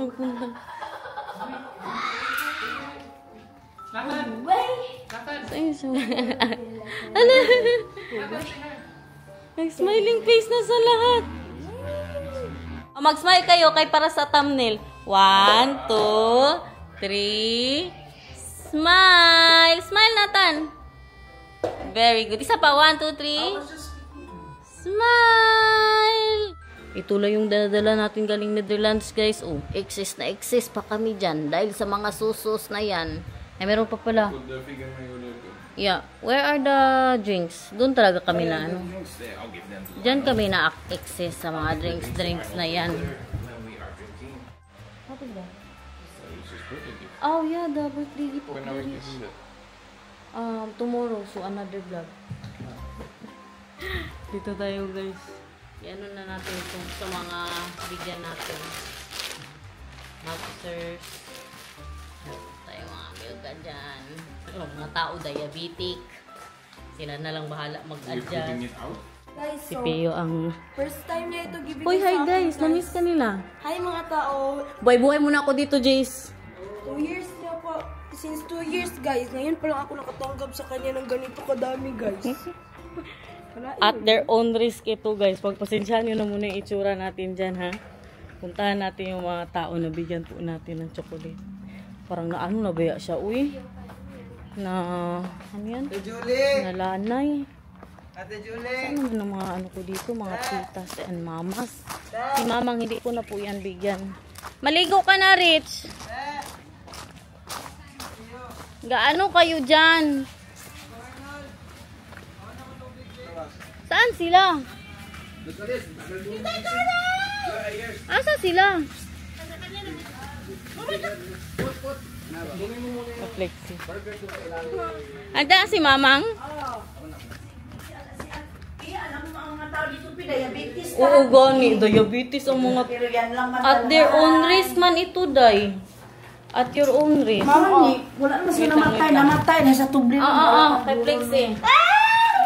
magpunta. Lakad! Sa'yo siya. Ano? Nag-smiling face na sa lahat. Mag-smile kayo kay para sa thumbnail. 1, 2, 3. Smile! Smile, Nathan! Very good. Isa pa. 1, 2, 3. Smile! Ito lang yung dala natin galing Netherlands, guys. Oh, excess na excess pa kami dyan. Dahil sa mga susos na yan. Ay, meron pa pala. Yeah. Where are the drinks? Doon talaga kami na ano. Diyan kami na excess sa mga drinks na yan. Oh yeah, the birthday gift. Tomorrow, so another vlog. Dito tayo, guys. Iano na natin ito sa mga bigyan natin. Officers. Tayo mga milka dyan. Mga tao diabetic. Sila na lang bahala mag-adjust. Guys, Si Pio ang... first time niya ito gibigay Hoy, hi sa akin, guys! Na-miss ka nila. Hi mga tao! Buhay-buhay muna ako dito, Jace. 2 years na po. Since 2 years, guys. Ngayon pa lang ako nakatanggap sa kanya ng ganito kadami, guys. At their own risk ito, guys. Pagpasensyahan nyo na muna yung itsura natin dyan, ha? Puntahan natin yung mga tao na bigyan po natin ng chocolate. Parang na ano, nabaya siya, uy. Na, ano yan? Ate Julie! Nalanay. Ate Julie! Saan naman ang mga ano ko dito, mga titas and mamas? Si mamang hindi ko na po yan bigyan. Maligo ka na, Rich. Gaano kayo dyan? Saan sila? Asa sila? Reflexi. Anda si mamang? Oo, gani. Diabetes ang mga... At their own risk man ito, day. At your own risk. Mama ni, wala naman siya namatay na sa tubli lang. Oo, reflexi.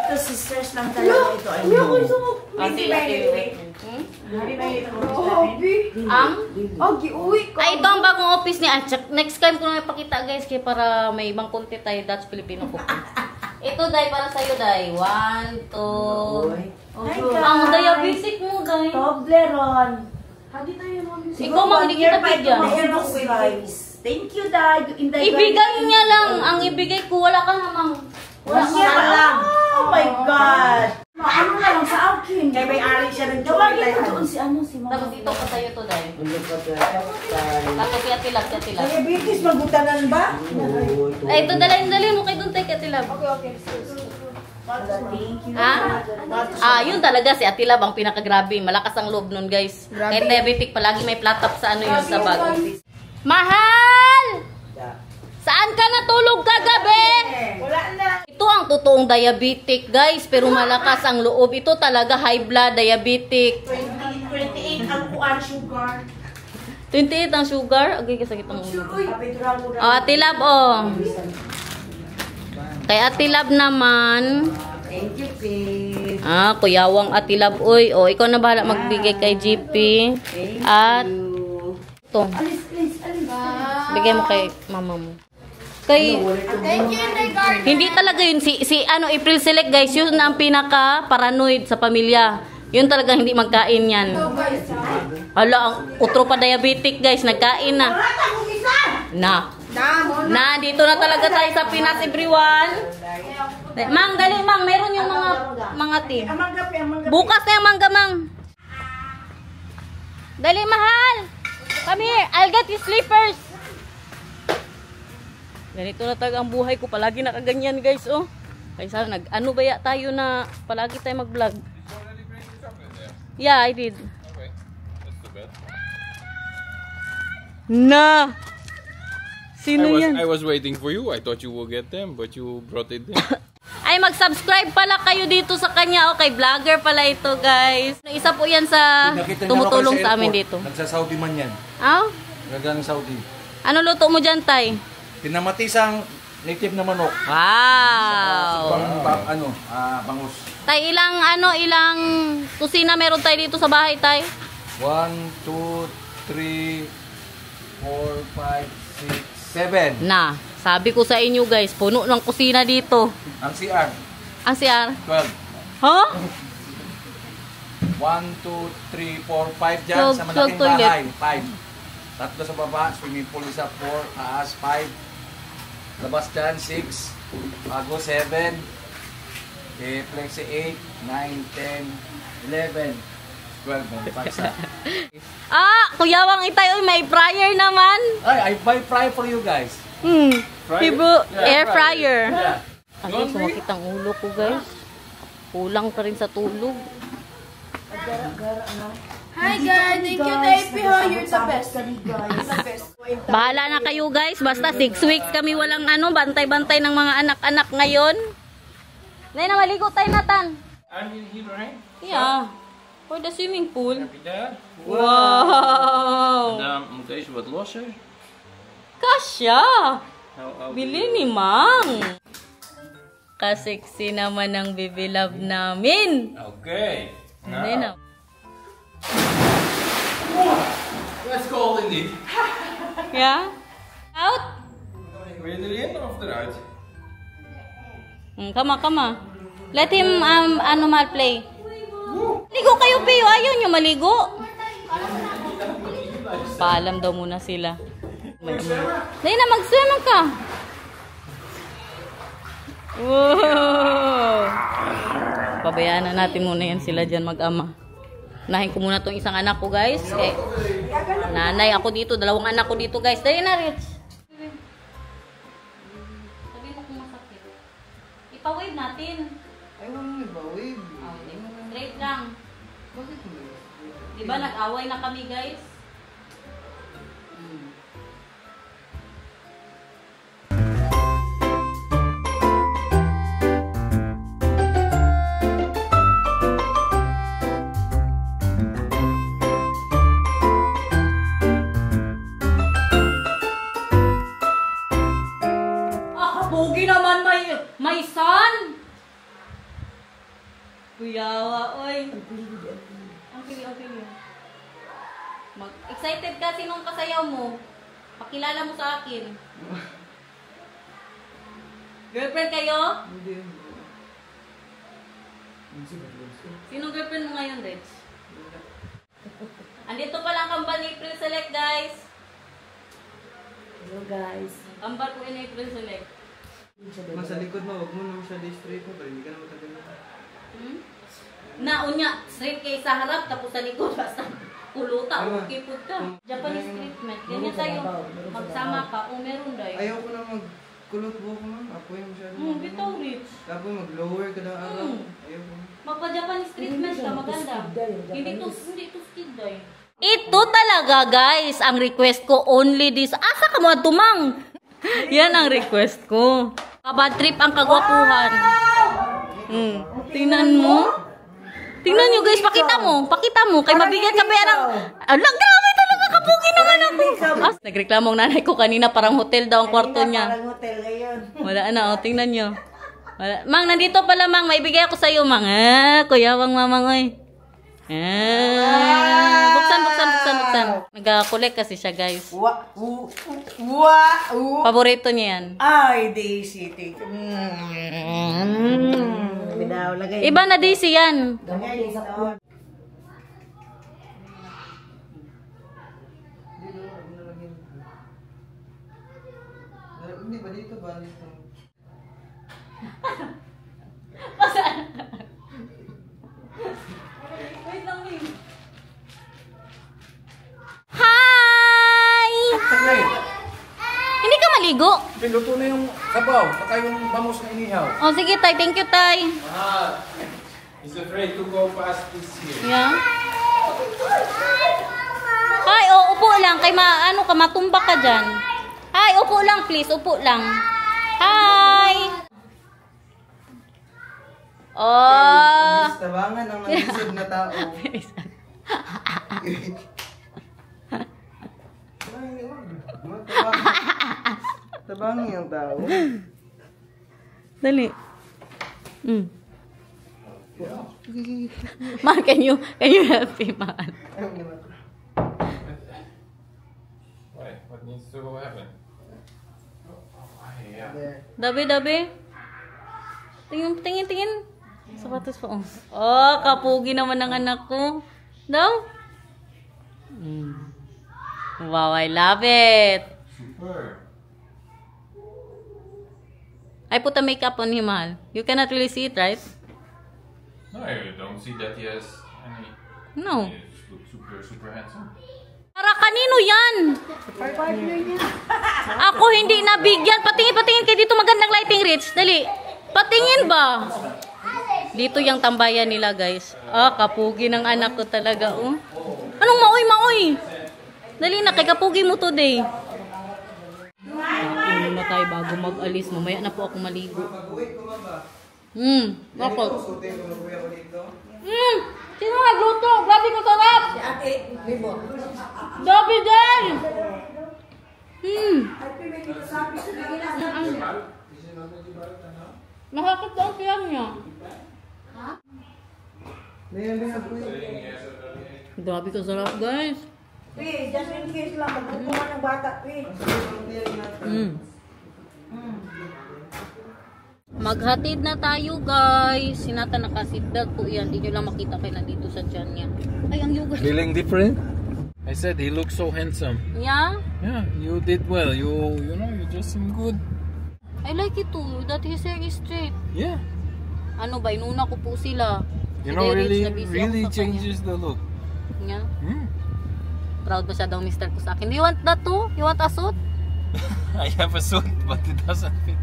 Ito sisters lang talaga ito. Ay, Ay, ito ang bagong office niya. Next time ko na ipakita, guys, kaya para may ibang content tayo. That's Filipino cooking. Ito, day, para sa'yo, day. 1, 2. Ang diabetic mo, day. Toblerone. Ikaw, mang, hindi kita bigyan. Guys. Thank you, Dad. Ibigay niya lang. Ang ibigay ko, wala ka namang. Wala siya lang. Oh my God. Ano na lang sa akin. Kaya may ari siya ng chocolate. Doon si ano, si Mama. Tapos ito pa sa'yo to, day. Tapos kaya tilab. Diabetes, magutanan ba? Ay, ito, dalhin mo kay doon tayo kaya tilab. Okay. Thank you. Yun talaga si Atilab ang pinakagrabe. Malakas ang loob nun, guys. Kahit diabetic, palagi may flat top sa ano yun sa bag. Mahal! Saan ka natulog kagabi? Wala na. Ito ang totoong diabetic, guys. Pero malakas ang loob. Ito talaga high blood, diabetic. 28 ang kuan sugar. 28 ang sugar. Agay, kasakit ang ulo. Kapituran mo Atilab, Kay Atilab naman. Thank you, Pete. Kuyawang Atilab. Uy, ikaw na bahala magbigay kay GP. At ito. Bigay mo kay mama mo. Kay hindi talaga yun si April Select, guys. Yun na ang pinaka paranoid sa pamilya. Yun talaga hindi magkain yan. Hala, ang utro pa diabetic, guys. Nagkain na. Na, dito na talaga tayo sa Pinas, everyone. Mang, dali, Mang. Meron yung mga tea. Bukas na yung mangga, Mang. Dali, mahal. Come here. I'll get you slippers. Ganito na talaga ang buhay ko. Palagi nakaganyan, guys, Kaya sana ano ba tayo na palagi tayo mag-vlog. Yeah, I did. Okay. That's too bad. Na. Sino yan? I was waiting for you. I thought you will get them, but you brought it in. Ay, mag-subscribe pala kayo dito sa kanya. Okay, vlogger pala ito, guys. Isa po yan sa tumutulong sa amin dito. Nagsa-Saudi man yan. Nagagang Saudi. Ano luto mo dyan, Tay? Pinamatisang native na manok. Wow! Bangus. Tay, ilang kusina meron tayo dito sa bahay, Tay? 1, 2, 3, 4, 5, 6, 7. Na, sabi ko sa inyo guys, puno ng kusina dito. Ang CR. Ang CR. 12. Ha? 1, 2, 3, 4, 5 dyan sa 12 malaking toilet. bahay. 5. Tatlo sa baba, swimming pool isa, 4, taas, 5. Labas dyan, 6. Bago, 7. Flexi, 8, 9, 10, 11, 12. Pagsa. Kuyawang Itay, oy, may fryer naman. Ay, I buy fry for you guys. Air fryer. Yeah. Ang guys, sumakit ang ulo ko guys. Kulang pa rin sa tulog. Hi guys, thank you Taypi ho, you're the best. The best. Bahala na kayo guys, basta 6 weeks kami walang bantay-bantay ng mga anak-anak ngayon. Nay na maligo tayo Nathan. I'm in here, right? Yeah. For the swimming pool. Happy dad. Wow! Deze wat losser. Kasya! How Bili ni Mang. Kasiksi naman ang baby love namin. Okay. Hindi na. Let's go, Lindy. Yeah? Out? Wil je erin of eruit? Kama. Let him, play. Ligo kayo, Pio. Ayaw nyo maligo. Paalam daw muna sila. Dahil na, mag-swim ka. Wow! Pabayaan na natin muna yan sila dyan mag-ama. Unahin ko muna tong isang anak ko, guys. Nanay ako dito. 2 anak ko dito, guys. Dahil na, Rich. Sabi mo kung masakit. Ipa-wave natin. Ayaw mo iba-wave. Straight lang. Bakit mo? Diba nag-away na kami guys? Pogi naman may son! Kuyawa, oy. Ang pili. Excited ka, sinong kasayaw mo? Pakilala mo sa akin. Girlfriend kayo? Hindi. Sinong girlfriend mo ngayon, Reg? Andito pala ang kambal ni April Select, guys. Hello guys. Kambal ko ni April Select. Masa likod mo, huwag mo naman siya di-straight mo, pero hindi ka naman tagal. Unya, straight kay sa harap, tapos sa likod, basta kuluta, okay po ka. Japanese treatment. Ganyan tayo, magsama ka, o meron dahi. Ayaw ko na magkulot buhok mo, apoy masyado. Bitaw, Rich. Tapos mag-lower ka na araw. Ayaw ko. Magpa-Japanese treatment ka, maganda. Hindi to skid dahi. Ito talaga, guys, ang request ko, only this. Asa ka mga tumang? Yan ang request ko. Kabad trip ang kagwapuhan. Tingnan mo. Tingnan nyo guys, pakita mo. Kay mabigat ka perang. Alang, grabe talaga, kapugi naman ako. Nagreklamo ang nanay ko kanina, parang hotel daw ang kwarto niya. Parang hotel ngayon. Wala na, tingnan nyo. Wala. Mang, nandito pala, Mang. Maibigay ako sa'yo, Mang. Kuyawang mamang, oy. Buksan. Nag-collect kasi siya, guys. Paborito niya yan. Ay, Daisy. Bidaw, lagay. Iba na Daisy yan. Lagay sa pool. Hindi ba dito ba? Dito. Wait lang, Ming. Hi! Hindi ka maligo? Piluto na yung sabaw, saka yung bangus na inihaw. Oh, sige, Tay. Thank you, Tay. He's afraid to go past this here. Yeah. Hi, upo lang. Kay matumba ka dyan. Hi, upo lang, please. Upo lang. Hi! Oh! Tabangan ng nalisod na tao. Tabangan yung tao. Dali. Man, can you help me, man? Why? needs to happen. Yeah. Dabi. Tingin. Sapatos pa. Oh, kapugi naman ng anak ko. Daw? Wow, I love it. Super. I put a makeup on him, Mahal. You cannot really see it, right? No, I don't see that he has any. No. He looks super handsome. Para kanino yan? Ako hindi nabigyan. Patingin kayo dito, magandang lighting, Rich. Dali. Patingin ba? Dito yung tambayan nila, guys. Kapugi ng anak ko talaga, oh. Anong maoy? Dali na, kay kapugi mo today. Kain muna tayo bago mag-alis. Mamaya na po ako maligo. Bakit? Sino nagluto? Grabe ko sarap! Si Ate Libo. Grabe din! Nakakit daw ang tiyan niya. Grabe ka sarap, guys. Please, just in case lang, magkukuha ng bata, please. Maghatid na tayo, guys. Sinata nakasidad po yan. Hindi nyo lang makita kailan dito sa tiyan niya. Ay, ang yugas. Feeling different? I said he looks so handsome. Yeah? Yeah, you did well. You know, you just seem good. I like it too, that his hair is straight. Yeah. Ano ba, inuna ko po sila. You Si know, Derek, really nabisi ako sa changes the look. kanya. Yeah? Proud ba siya daw mister ko sa akin. Do you want that too? You want a suit? I have a suit, but it doesn't fit.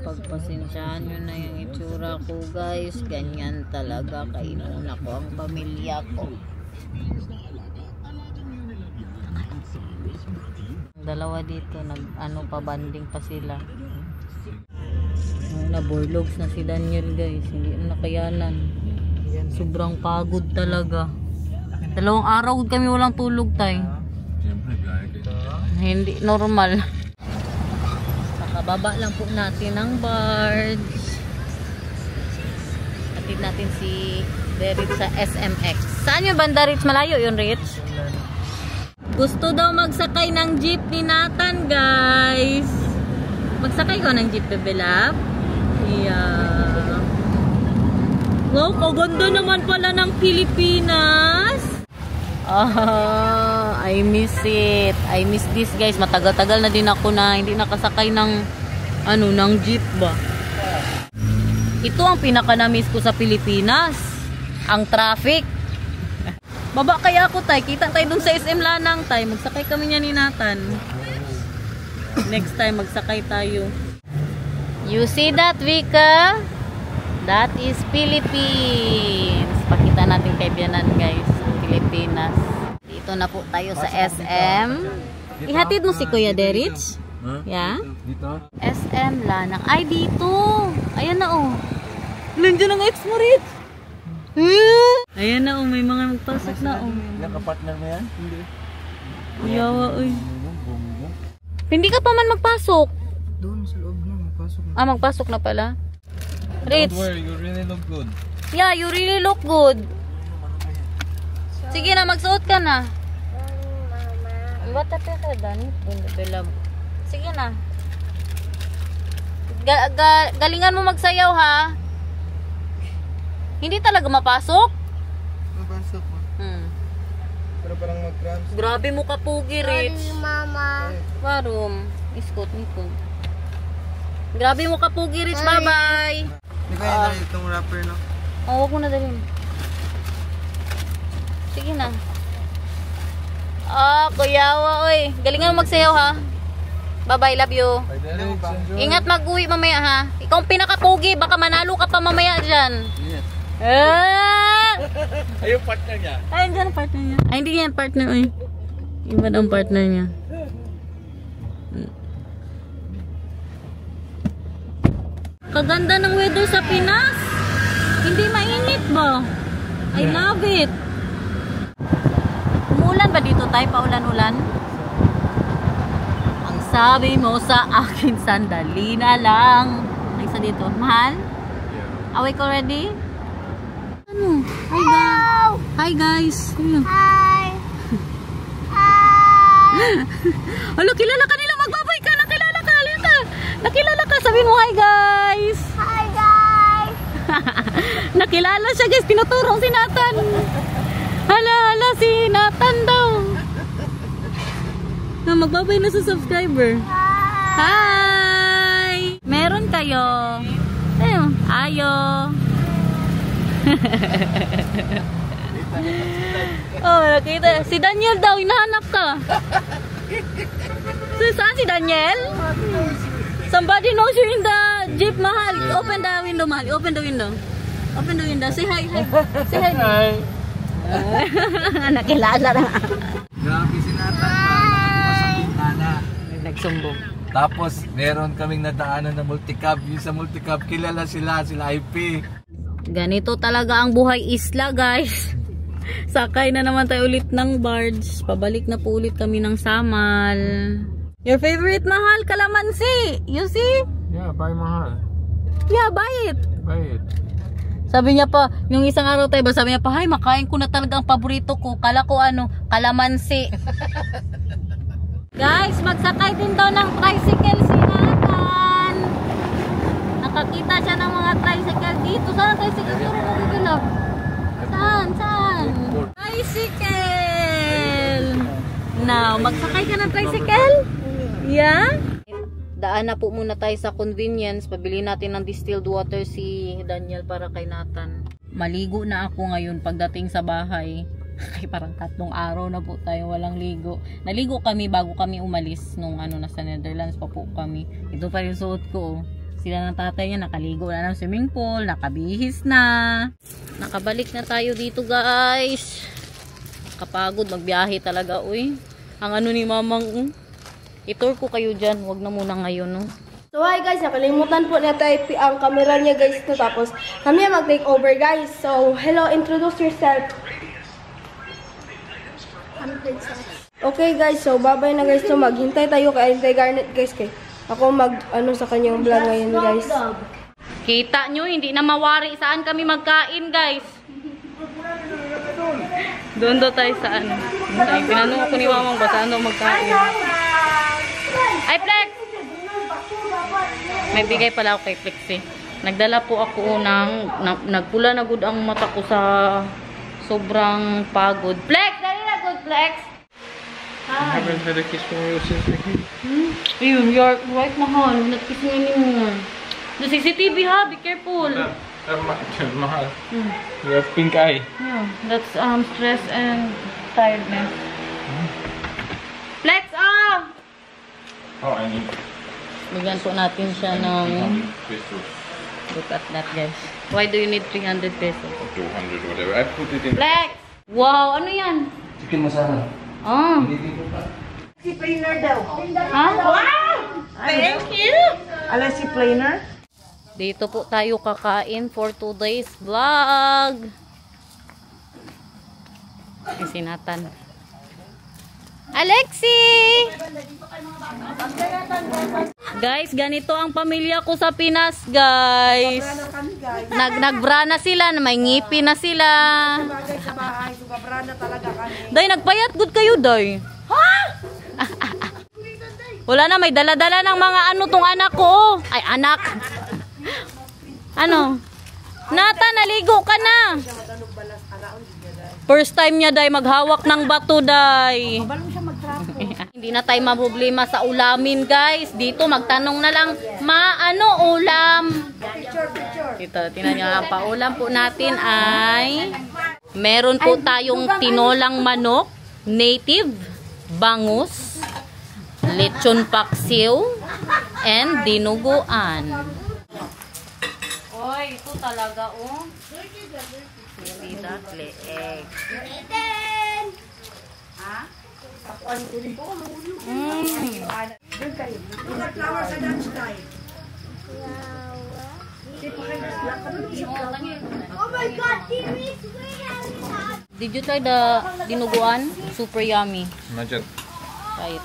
Pagpasensyahan nyo na yung itsura ko, guys. Ganyan talaga. Kainuna ko ang pamilya ko. Dalawa dito, banding pa sila. Naborlogs na si Daniel, guys. Hindi na nakayanan. Sobrang pagod talaga. 2 araw kami walang tulog, tay. Hindi normal. Kakababa lang po natin ng barge. Hatid natin si Derek sa SMX. Saan yung banda, Rich? Malayo yun, Rich? Gusto daw magsakay ng jeep ni Nathan, guys. Magsakay ko ng jeep, Bebe Love? Yeah. Wow, kaganda naman pala ng Pilipinas. I miss it. I miss this, guys. Matagal-tagal na din ako na hindi nakasakay ng ng jeep ba. Ito ang pinaka-na-miss ko sa Pilipinas. Ang traffic. Baba kaya ako, tay. Kita tayo dun sa SM Lanang, tay. Magsakay kami niya ni Nathan. Next time, magsakay tayo. You see that, Vika? That is Philippines. Pakita natin kay Bianan, guys. Pilipinas. Dito na po tayo sa SM. Ihatid mo si Kuya Derich? Yeah? Dito? SM Lanang. Ay, dito. Ayan na, oh. Nandiyan ang ex mo, Rich. Ayan na, oh. May mga magpasok na, oh. Nakapartner mo yan? Hindi. Yawa, uy. Hindi ka pa man magpasok. Doon sa loob na, magpasok na. Magpasok na pala. Rich. Don't worry, you really look good. Yeah, you really look good. Sige na, magsuot ka na. Bata pa ka, Dani. Sige na. Galingan mo magsayaw, ha? Hindi talaga mapasok? Mapasok mo. Pero parang mag-cramps. Grabe mo kapugi, Rich. Mama. Warum? Iskot, nikon. Grabe mo kapugi, Rich. Bye-bye. Hindi ko yung dali itong wrapper, no? Huwag mo na dalhin. Sige na. Kuyawa, oy. Galingan mo magsayaw, ha? Bye-bye, love you. Bye, Derek. Enjoy. Ingat mag-uwi mamaya, ha? Ikaw ang pinakapugi. Baka manalo ka pa mamaya dyan. Yes. Ayun, partner niya. Ay, dyan ang partner niya. Ay, hindi yan partner, oy. Iba ang partner niya. Kaganda ng weather sa Pinas. Hindi mainit ba? I love it. Umulan ba dito tayo? Paulan-ulan? Ang sabi mo sa akin, sandali na lang. Ay, sa dito. Mahal? Awake already? Ano? Hi guys. Hi guys. Hi. Hi. Hala, kilala ka nila. Magbabay ka. Nakilala ka. Halika. Nakilala ka. Sabihin mo, hi guys. Hi guys! Nakilala siya guys. Tinuturong si Nathan. Hala, si Nathan daw. Magbabay na sa subscriber. Hi! Meron kayo. Ayo. Oh, nakita. Si Daniel daw, hinahanap ka. So, saan si Daniel? Somebody knows you in the jeep, mahal. Open the window, mahal. Open the window. Open the window. Say hi. Say hi. Hi. Nakilala na. Grabe si Nathan. Nagsumbong. Tapos, meron kaming nadaanan na multicab. Yung sa multicab, kilala sila IP. Ganito talaga ang buhay isla, guys. Sakay na naman tayo ulit ng barge. Pabalik na po ulit kami ng Samal. Your favorite, mahal, kalamansi. You see? Yeah, buy mahal. Yeah, buy it. Buy it. Sabi niya pa, yung isang araw tayo, sabi niya pa, "Hay, makain ko na talaga ang paborito ko." Kala ko kalamansi. Guys, magsakay din daw ng tricycle si Nathan. Nakakita siya ng mga tricycle dito. Saan ang tricycle? Turo mo, Gilab. Saan? Tricycle! Now, magsakay ka ng tricycle? Yeah? Daan na po muna tayo sa convenience. Pabili natin ng distilled water si Daniel para kay Nathan. Maligo na ako ngayon pagdating sa bahay. Ay, parang 3 araw na po tayo walang ligo. Naligo kami bago kami umalis nung nasa Netherlands pa po kami. Ito pa rin suot ko. Sila ng tatay niya nakaligo na ng swimming pool, nakabihis na. Nakabalik na tayo dito, guys. Kapagod magbiyahe talaga, uy. Ang ni mamang, itur ko kayo dyan. Wag na muna ngayon, no. So hi guys, nakalimutan po na type ang camera niya guys no, tapos kami mag-take over guys. So hello, introduce yourself. Okay guys, so babay na guys. So maghintay tayo kay Auntie Garnet guys. Kay ako sa kanyang vlog ngayon guys. Kita nyo, hindi na mawari saan kami magkain guys. Doon daw tayo saan. Pinanong ako ni mamang ba saan daw magkain. Ay Flex! May bigay pala ako kay Flex eh. Nagdala po ako ng nagpula na good ang mata ko sa sobrang pagod. Flex! Dali na good Flex! I haven't had a kiss from you since we came. Ayun, you're right mahal. Nag-kiss mo anymore. The CCTV ha, be careful. Mahal. You have pink eye. Yeah, that's stress and tiredness. Flex off! Oh, I need Bigyan po natin siya ng... pesos. Look at that guys. Why do you need 300 pesos? Or 200, whatever. I put it in. Flex! Wow, ano yan? Chicken masala. Ah. Si plainer daw. Ha? Wow! Thank you! Alam si plainer? Dito po tayo kakain for today's vlog. Si Nathan. Alexi! Guys, ganito ang pamilya ko sa Pinas, guys. Nagbra na sila, may ngipi na sila. Day, nagpayat good kayo, day. Ha? Wala na, may dala-dala ng mga tong anak ko. Ay, anak. Ano? Nathan, naligo ka na. First time niya, day, maghawak ng bato, day. Hindi na tayo maproblema sa ulamin, guys. Dito, magtanong na lang, ulam? Ito, tingnan niyo, ang paulam po natin ay meron po tayong tinolang manok, native, bangus, lechon paksiw, and dinuguan. Oy, ito talaga, oh. Really, that leeg. Ha? Oh my god, Did you try the dinuguan? Super yummy. Not yet. Try it.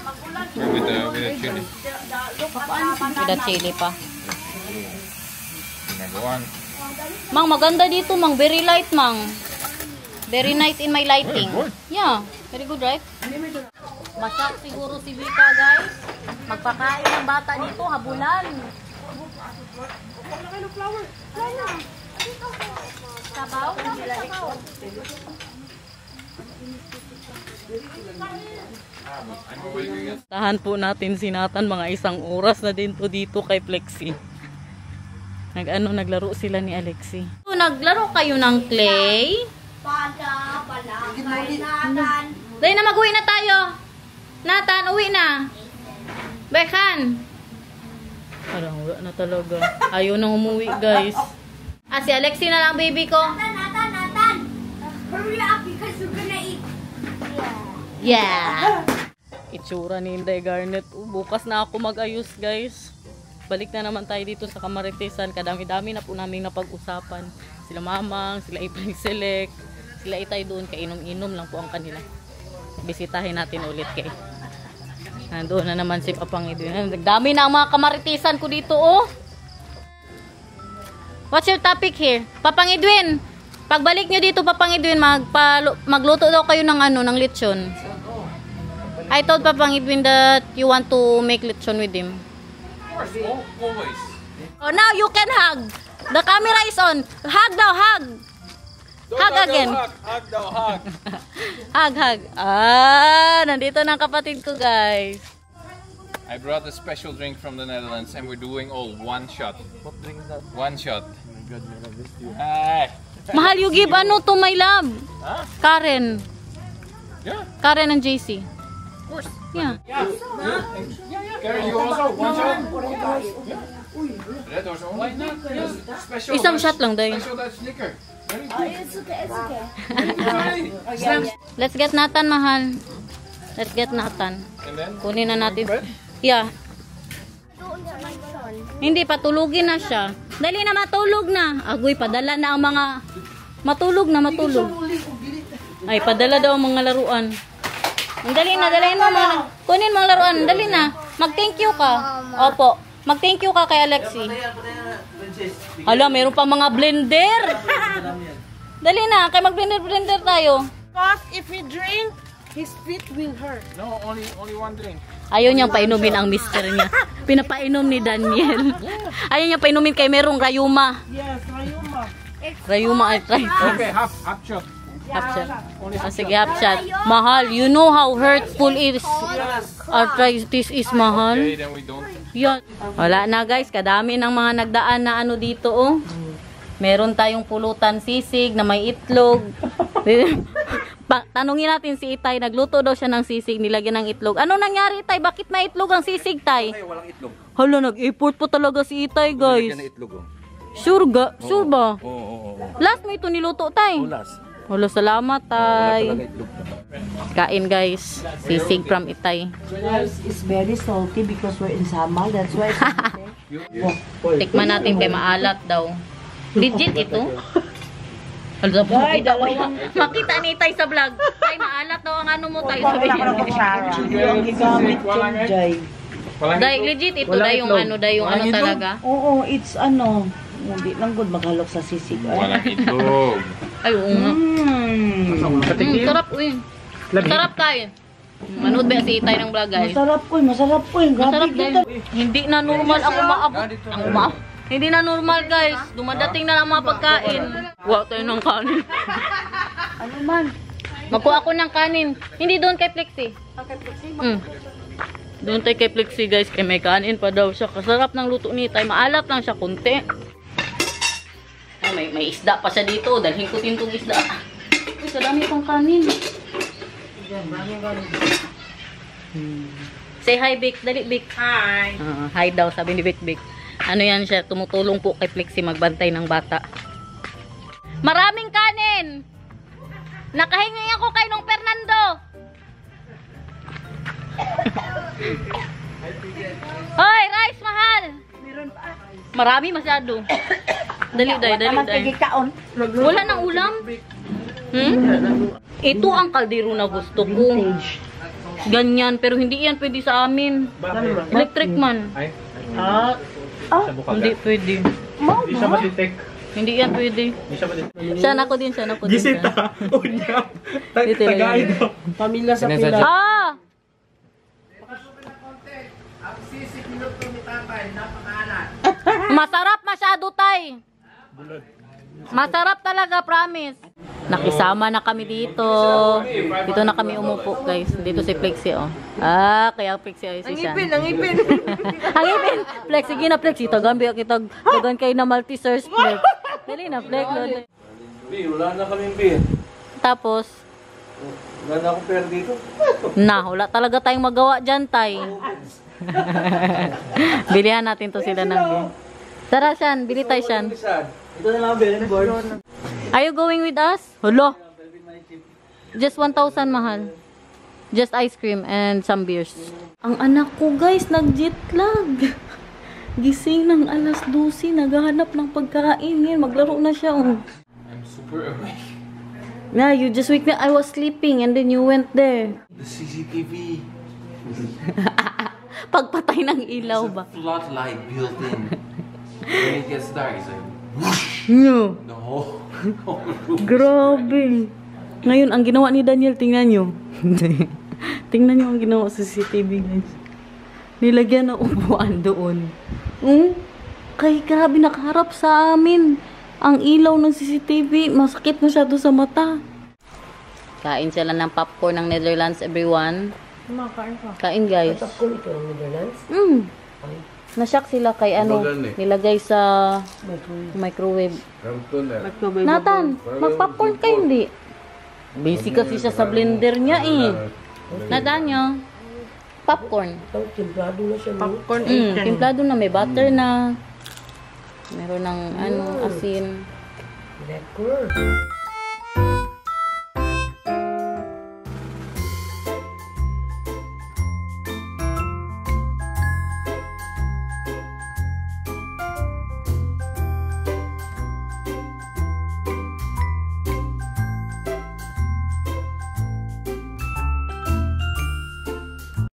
With the chili. With the chili pa. Dinuguan. Mang, maganda dito, Mang. Very light, Mang. Very nice in my lighting. Very good. Yeah. Very good, right? Masak siguro si Vika, guys. Magpakain ng bata dito, habulan. Sabaw? Sabaw. Tahan po natin si Nathan, mga 1 oras na din po dito kay Flexi. Naglaro sila ni Alexi. Naglaro kayo ng clay? Dahil na mag-uwi na tayo. Nathan, uwi na. Bekan. Parang wala na talaga. Ayaw nang umuwi, guys. Si Alexi na lang, baby ko. Nathan. Hurry up because we're gonna eat. Yeah. Itsura ni Inday Garnet. Bukas na ako mag-ayos, guys. Balik na naman tayo dito sa Camaritesan. Kadami-dami na po namin napag-usapan. Sila Mamang, sila April Select, sila Itay doon. Kainom-inom lang po ang kanila. Bisitahin natin ulit kay. Nandoon na naman si Papang Edwin. Nagdami na ang mga Camaritesan ko dito, oh. What's your topic here? Papang Edwin, pagbalik nyo dito, Papang Edwin, magluto daw kayo ng ng lechon. I told Papang Edwin that you want to make lechon with him. Of course, always. Oh, now you can hug. The camera is on. Hug daw, hug. Hug again. Hug daw, hug. Hug. Nandito na ang kapatid ko, guys. I brought a special drink from the Netherlands and we're doing all one shot. What drink is that? One shot. Oh my God, I missed you. Hi. Mahal, you give to my love? Huh? Karen. Yeah. Karen and JC. Of course. Yeah. Karen, you also one shot? Red also. Why not? Yes. Special. Isang shot lang, day. Special Dutch liquor. It's okay. Let's get Nathan, mahal. Let's get Nathan. And then? Kunin na natin. Yeah. Hindi, patulugin na siya. Dali na, matulog na. Agoy, padala na ang mga... Matulog. Ay, padala daw ang mga laruan. Dali na, dali mo. Kunin mo ang laruan. Dali na. Mag-thank you ka. Opo. Mag-thank you ka kay Alexi. Hala, meron pa mga blender. Dali na, kay mag-blender tayo. Because if he drink, his feet will hurt. No, only one drink. Ayaw niyang painumin ang mister niya. Pinapainom ni Daniel. Ayaw niyang painumin kay merong Rayuma. Yes, Rayuma. Rayuma arthritis. Okay, half shot. Half shot. Sige, half shot. Mahal, you know how hurtful is arthritis is, mahal. Okay, then we don't. Yan. Wala na, guys. Kadami ng mga nagdaan na dito, oh. Meron tayong pulutan sisig na may itlog. Tanungin natin si Itay, nagluto daw siya ng sisig, nilagyan ng itlog. Anong nangyari, Itay? Bakit may itlog ang sisig, Tay? Ay, walang itlog. Hala, nag-import po talaga si Itay, guys. Nilagyan ng itlog, oh. Sure ba? Oo. Last mo ito niluto, Tay? Last. Hala, salamat, Tay. Wala talaga itlog. Kain, guys. Sisig from Itay. It's very salty because we're in summer. That's why it's Tikman natin kay maalat daw. Legit ito? Hala, makita ni Tay sa vlog. Tay, maalat daw ang mo, Tay. Sabi niya. Day, legit ito. Day yung talaga. Oo, it's hindi lang good maghalok sa sisig. Walang itlog. Ay, oo nga. Sarap, uy. Sarap, Tay. Manood ba si Itay ng vlog, guys? Masarap po. Masarap, guys. Hindi na normal ako maabot. Hindi na normal, guys. Dumadating na lang mga pagkain. Wow, tayo ng kanin. Ano man? Magkuha ako ng kanin. Hindi doon kay Flexi. Doon tayo kay Flexi, guys. Kaya may kanin pa daw siya. Kasarap ng luto ni Itay. Maalat lang siya, kunti. Ay, may isda pa siya dito. Dalhin ko din itong isda. Uy, kadami pang kanin. Say hi, Vic. Dali, Vic. Hi. Hi daw, sabi ni Vic. Ano yan siya? Tumutulong po kay Flexi magbantay ng bata. Maraming kanin! Nakahingi ako kay nung Fernando. Hoy, rice, mahal! Marami masyado. Dali. Wala nang ulam. Ito ang kaldero na gusto ko. Ganyan, pero hindi yan pwede sa amin. Electric man. Hindi pwede. Hindi siya matitik. Hindi yan pwede. Hindi siya matitik. Siya na ko din. Gisita. Unya. Tagay daw. Pamilya sa Pilar. Masarap masyado, tay. Masarap talaga, promise. Nakisama na kami dito. Dito na kami umupo, guys. Dito si Flexi, oh. Kaya Flexi ay si Sean. Ang ipin. Ang ipin. Flex, sige na, Flex. Itagambi, tagan kayo na Maltesers, Flex. Dali na, Flex. Wala na kaming beer. Tapos, Wala na akong pera dito. wala talaga tayong magawa dyan, tay. Bilihan natin to sila ng beer. Tara, Sean. Bili tayo, Sean. Ito na lang, Ben board. Are you going with us? Hello. Just 1,000 mahal. Just ice cream and some beers. Ang anak ko, guys, nag-jet lag. Gising ng alas 12, naghahanap ng pagkain. Yan, maglaro na siya. Oh. I'm super awake. Yeah, you just wake me. I was sleeping and then you went there. The CCTV. Pagpatay ng ilaw ba? Floodlight built in. When it gets dark, it's like No. the whole Grabe. Ngayon, ang ginawa ni Daniel, tingnan nyo. Tingnan nyo ang ginawa sa CCTV, guys. Nilagyan ng upuan doon. Kay grabe, nakaharap sa amin. Ang ilaw ng CCTV, masakit na siya doon sa mata. Kain sila ng popcorn ng Netherlands, everyone. Kumakain ka. Kain, guys. Popcorn ito ng Netherlands? Nashock sila kay ano, nilagay sa microwave. Nathan, mag-popcorn ka hindi? Busy kasi siya sa blender niya eh. Natanyo, popcorn. Timplado na siya. Popcorn Timplado na, may butter na. Meron ng asin. Lekker.